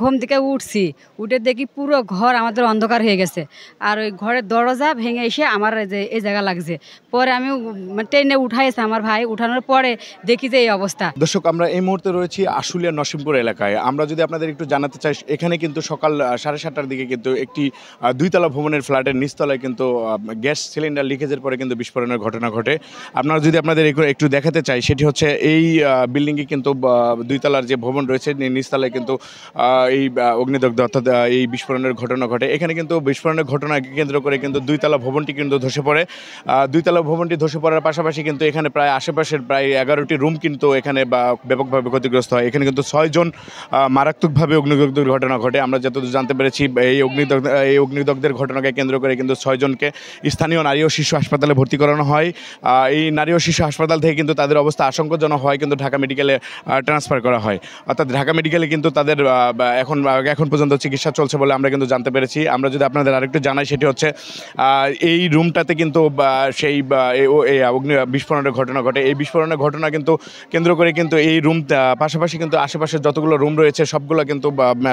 ঘুম থেকে উঠছি, উঠে দেখি পুরো ঘর আমাদের অন্ধকার হয়ে গেছে। আর ওই ঘরের দরজা ভেঙে এসে আমার এই জায়গা লাগছে। পরে আমি ট্রেনে উঠাইছে আমার ভাই, উঠানোর পরে দেখি যে এই অবস্থা। দর্শক, আমরা এই মুহূর্তে রয়েছি আশুলিয়া নসিমপুর এলাকায়। আমরা যদি আপনাদের একটু জানাতে চাই, এখানে কিন্তু সকাল 7:30টার দিকে কিন্তু একটি 2তলা ভবনের ফ্ল্যাটের নিচতলায় কিন্তু গ্যাস সিলিন্ডার লিকেজের পরে কিন্তু বিস্ফোরণের ঘটনা ঘটে। আপনারা যদি আপনাদের একটু দেখাতে চাই, সেটি হচ্ছে এই বিল্ডিংয়ে কিন্তু 2তলার যে ভবন রয়েছে নিচতলায় কিন্তু এই অগ্নিদগ্ধ অর্থাৎ এই বিস্ফোরণের ঘটনা ঘটে। এখানে কিন্তু বিস্ফোরণের ঘটনাকে কেন্দ্র করে কিন্তু 2তলা ভবনটি কিন্তু ধসে পড়ে। 2তলা ভবনটি ধসে পড়ার পাশাপাশি কিন্তু এখানে প্রায় আশেপাশের প্রায় 11টি রুম কিন্তু এখানে ব্যাপকভাবে ক্ষতিগ্রস্ত হয়। এখানে কিন্তু 6 জন মারাত্মকভাবে অগ্নিদগ্ধের ঘটনা ঘটে। আমরা যতদূর জানতে পেরেছি, এই অগ্নিদগ্ধের ঘটনাকে কেন্দ্র করে কিন্তু 6 জনকে স্থানীয় নারী ও শিশু হাসপাতালে ভর্তি করানো হয়। এই নারী ও শিশু হাসপাতাল থেকে কিন্তু তাদের অবস্থা আশঙ্কাজনক হয় কিন্তু ঢাকা মেডিকেলে ট্রান্সফার করা হয়। অর্থাৎ ঢাকা মেডিকেলে কিন্তু তাদের এখন পর্যন্ত চিকিৎসা চলছে বলে আমরা কিন্তু জানতে পেরেছি। আমরা যদি আপনাদের আরেকটু জানাই, সেটি হচ্ছে এই রুমটাতে কিন্তু সেই অগ্নি বিস্ফোরণের ঘটনা ঘটে। এই বিস্ফোরণের ঘটনা কিন্তু কেন্দ্র করে কিন্তু এই রুম পাশাপাশি কিন্তু আশেপাশের যতগুলো রুম রয়েছে সবগুলো কিন্তু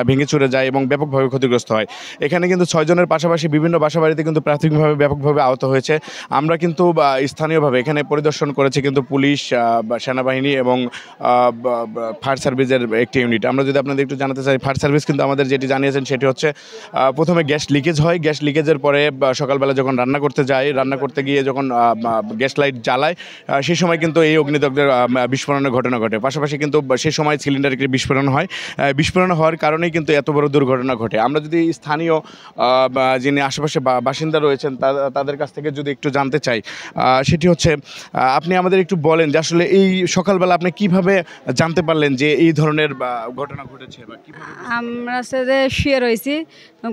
ভেঙে চুরে যায় এবং ব্যাপকভাবে ক্ষতিগ্রস্ত হয়। এখানে কিন্তু 6 জনের পাশাপাশি বিভিন্ন বাসাবাড়িতে কিন্তু প্রাথমিকভাবে ব্যাপকভাবে আহত হয়েছে। আমরা কিন্তু স্থানীয়ভাবে এখানে পরিদর্শন করেছি কিন্তু পুলিশ, সেনাবাহিনী এবং ফায়ার সার্ভিসের একটি ইউনিট। আমরা যদি আপনাদের একটু জানাতে চাই, ফায়ার সার্ভিস কিন্তু আমাদের যেটি জানিয়েছেন সেটি হচ্ছে প্রথমে গ্যাস লিকেজ হয়। গ্যাস লিকেজের পরে সকালবেলা যখন রান্না করতে গিয়ে যখন গ্যাস লাইট জ্বালায়, সেই সময় কিন্তু এই অগ্নিদগ্ধের বিস্ফোরণের ঘটনা ঘটে। পাশাপাশি কিন্তু সেই সময় সিলিন্ডারে একটি বিস্ফোরণ হয়। বিস্ফোরণ হওয়ার কারণেই কিন্তু এত বড় দুর্ঘটনা ঘটে। আমরা যদি স্থানীয় যিনি আশেপাশে বাসিন্দা রয়েছেন তাদের কাছ থেকে যদি একটু জানতে চাই, সেটি হচ্ছে আপনি আমাদের একটু বলেন যে আসলে এই সকালবেলা আপনি কিভাবে জানতে পারলেন যে এই ধরনের ঘটনা ঘটেছে? আমরা যে শুয়ে রয়েছি,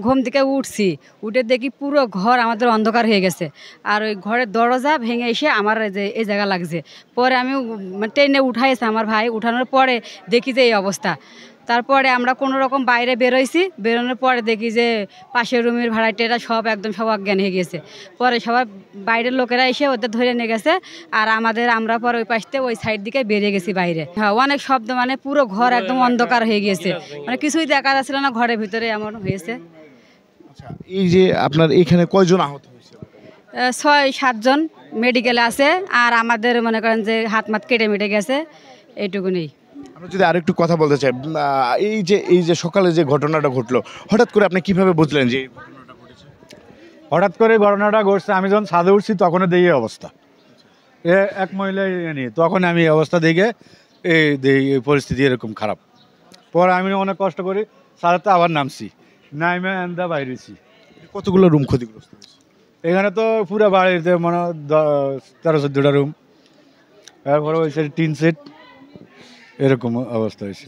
ঘুম থেকে উঠছি, উঠে দেখি পুরো ঘর আমাদের অন্ধকার হয়ে গেছে। আর ওই ঘরের দরজা ভেঙে এসে আমার এই জায়গা লাগছে। পরে আমি ট্রেনে উঠাইছে আমার ভাই, উঠানোর পরে দেখি যে এই অবস্থা। তারপরে আমরা কোনো রকম বাইরে বেরোইছি, বেরোনোর পরে দেখি যে পাশের রুমের ভাড়াটিয়ারা সব অজ্ঞান হয়ে গেছে। পরে সবাই বাইরের লোকেরা এসে ওদের ধরে নিয়ে গেছে। আর আমরা পরে ওই পাশতে ওই সাইড দিকে বেরিয়ে গেছি বাইরে। হ্যাঁ, অনেক শব্দ, মানে পুরো ঘর একদম অন্ধকার হয়ে গিয়েছে, মানে কিছুই দেখা যাচ্ছিল না, ঘরের ভিতরে এমন হয়েছে। আচ্ছা, এই যে আপনার এখানে কয়জন আহত হয়েছে? 6-7 জন মেডিকেলে আছে। আর আমাদের মনে করেন যে হাত মাত কেটে মেটে গেছে, এইটুকুনি। আমরা যদি আরেকটু কথা বলতে চাই, এই যে সকালে যে ঘটনাটা ঘটলো, হঠাৎ করে আপনি কিভাবে বুঝলেন যে এই ঘটনাটা ঘটেছে? হঠাৎ করে ঘটনাটা ঘটছে, আমি যখন ছাদে উঠছি তখনও দেখি অবস্থা, এক মহিলা নিয়ে, তখন আমি অবস্থা দেখে এই পরিস্থিতি এরকম খারাপ। পরে আমি অনেক কষ্ট করি ছাদেতে আবার নামছি, নাইমে এন্দা বাইরেছি। কতগুলো রুম ক্ষতিগ্রস্ত হয়েছে? এখানে তো পুরো বাড়িতে মনে 13-14টা রুম, তারপরে হয়েছে টিন সেট, এরকম অবস্থা হয়েছে।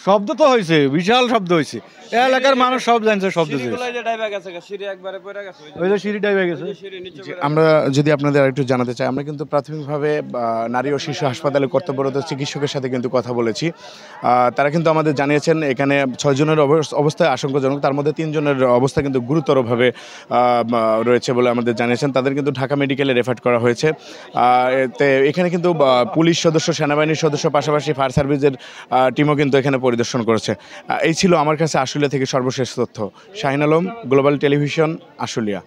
শব্দ তো হয়েছে, বিশাল শব্দ হয়েছে, এলাকার মানুষ সব জানছে শব্দ। আমরা যদি আপনাদের আরেকটু জানাতে চাই, আমরা কিন্তু প্রাথমিকভাবে নারী ও শিশু হাসপাতালে কর্তব্যরত চিকিৎসকের সাথে কিন্তু কথা বলেছি। তারা কিন্তু আমাদের জানিয়েছেন এখানে 6 জনের অবস্থায় আশঙ্কাজনক, তার মধ্যে 3 জনের অবস্থা কিন্তু গুরুতরভাবে রয়েছে বলে আমাদের জানিয়েছেন। তাদের কিন্তু ঢাকা মেডিকেলে রেফার করা হয়েছে। এখানে কিন্তু পুলিশ সদস্য, সেনাবাহিনীর সদস্য, পাশাপাশি ফায়ার সার্ভিসের টিমও কিন্তু এখানে পরিদর্শন করেছে। এই ছিল আমার কাছে আশুলিয়া থেকে সর্বশেষ তথ্য। Shahin Alam, global television, Ashulia.